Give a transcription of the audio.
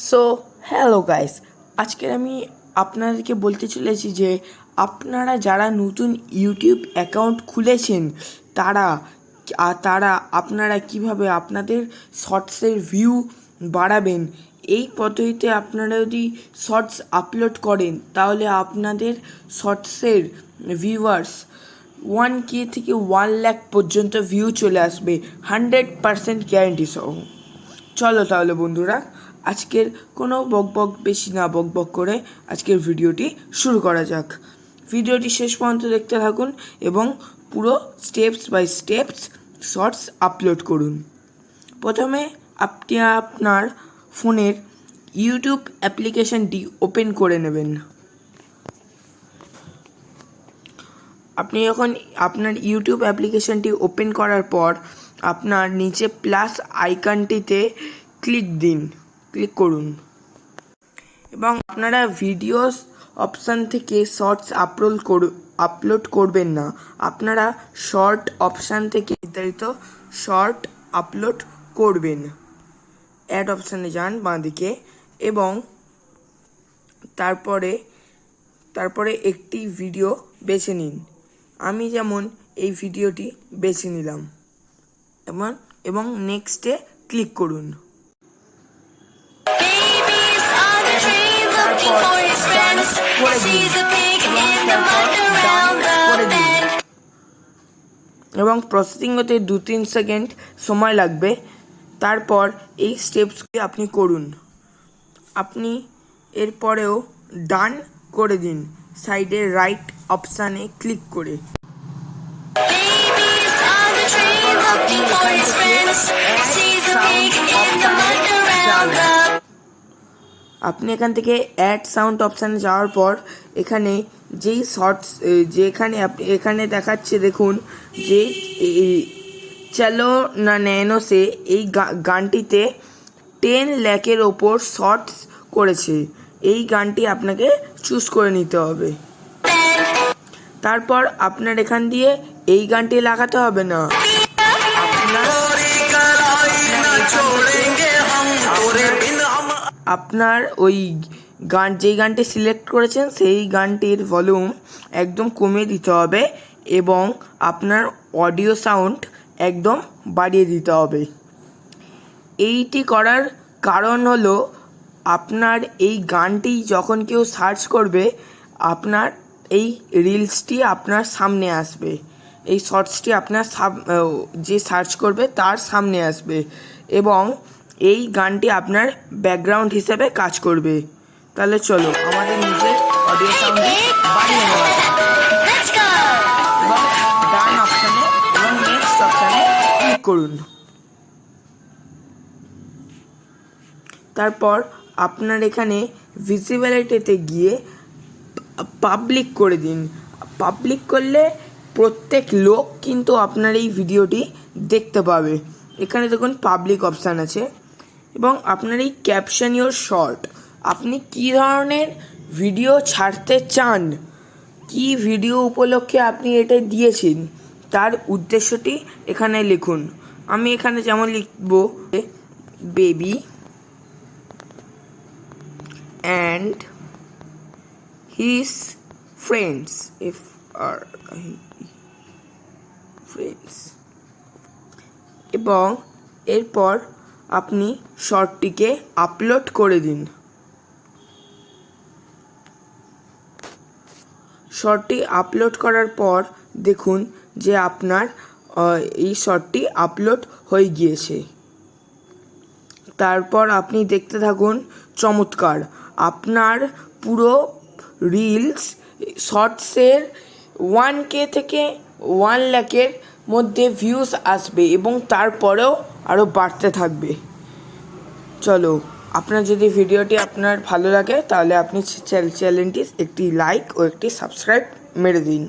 So hello guys, আজকের আমি আপনাদেরকে বলতে চলেছি যে আপনারা যারা নতুন ইউটিউব অ্যাকাউন্ট খুলেছেন তারা আপনারা কিভাবে আপনাদের শর্টসের ভিউ বাড়াবেন। এই পদ্ধতিতে আপনারা যদি শর্টস আপলোড করেন তাহলে আপনাদের শর্টসের ভিউয়ার্স 1K থেকে 1 লাখ পর্যন্ত ভিউ চলে আসবে 100% গ্যারান্টি সহ। চলো তাহলে বন্ধুরা, আজকের কোনো বেশি না বকবক করে আজকের ভিডিওটি শুরু করা যাক। ভিডিওটি শেষ পর্যন্ত দেখতে থাকুন এবং পুরো steps by steps shorts upload করুন। প্রথমে আপনি আপনার ফোনের ইউটিউব অ্যাপ্লিকেশনটি ওপেন করে নেবেন। আপনি যখন আপনার ইউটিউব অ্যাপ্লিকেশনটি ওপেন করার পর আপনার নিচে প্লাস আইকনটিতে ক্লিক করুন এবং আপনারা ভিডিওস অপশান থেকে শর্টস আপলোড করবেন না, আপনারা শর্ট অপশান থেকে নির্ধারিত শর্ট আপলোড করবেন। অ্যাড অপশানে যান বাঁদিকে এবং তারপরে একটি ভিডিও বেছে নিন। আমি যেমন এই ভিডিওটি বেছে নিলাম এবং নেক্সটে ক্লিক করুন। এবং প্রসেসিং হতে 2-3 সেকেন্ড সময় লাগবে। তারপর এই স্টেপসকে আপনি করুন। আপনি এরপরেও ডান করে দিন সাইডে রাইট অপশানে ক্লিক করে। আপনি এখান থেকে অ্যাড সাউন্ড অপশানে যাওয়ার পর এখানে যেই শর্টস এখানে দেখাচ্ছে দেখুন যে চলো না নैनो সে এই গানটিতে 10 লাখের ওপর শর্টস করেছে। এই গানটি আপনাকে চুজ করে নিতে হবে। তারপর আপনার এখান দিয়ে এই গানটি লাগাতে হবে না, আপনার ওই যেই গানটি সিলেক্ট করেছেন সেই গানটির ভলিউম একদম কমিয়ে দিতে হবে এবং আপনার অডিও সাউন্ড একদম বাড়িয়ে দিতে হবে। এইটি করার কারণ হলো আপনার এই গানটি যখন কেউ সার্চ করবে আপনার এই রিলসটি আপনার সামনে আসবে, এই শর্টসটি আপনার যে সার্চ করবে তার সামনে আসবে এবং এই গানটি আপনার ব্যাকগ্রাউন্ড হিসেবে কাজ করবে। তাহলে চলো আমাদের নিজের অডিও সাউন্ডটি বাড়িয়ে নেওয়া এবং ডান অপশানে এবং নেক্সট অপশানে ক্লিক করুন। তারপর আপনার এখানে ভিজিবিলিটিতে গিয়ে পাবলিক করে দিন। পাবলিক করলে প্রত্যেক লোক কিন্তু আপনার এই ভিডিওটি দেখতে পাবে। এখানে দেখুন পাবলিক অপশান আছে এবং আপনার এই ক্যাপশন ইওর শর্ট, আপনি কী ধরনের ভিডিও ছাড়তে চান, কি ভিডিও উপলক্ষে আপনি এটা দিয়েছেন তার উদ্দেশ্যটি এখানে লিখুন। আমি এখানে যেমন লিখব বেবি and his friends এবং এরপর আপনি শর্টটিকে আপলোড করে দিন। শর্টটি আপলোড করার পর দেখুন যে আপনার এই শর্টটি আপলোড হয়ে গিয়েছে। তারপর আপনি দেখতে থাকুন। চমৎকার, আপনার পুরো রিলস শর্টসের 1K থেকে 1 লাখের মধ্যে ভিউজ আসবে এবং তারপরেও আরও বাড়তে থাকবে। চলো, আপনার যদি ভিডিওটি আপনার ভালো লাগে তাহলে আপনি চ্যানেলটি একটি লাইক ও একটি সাবস্ক্রাইব মেরে দিন।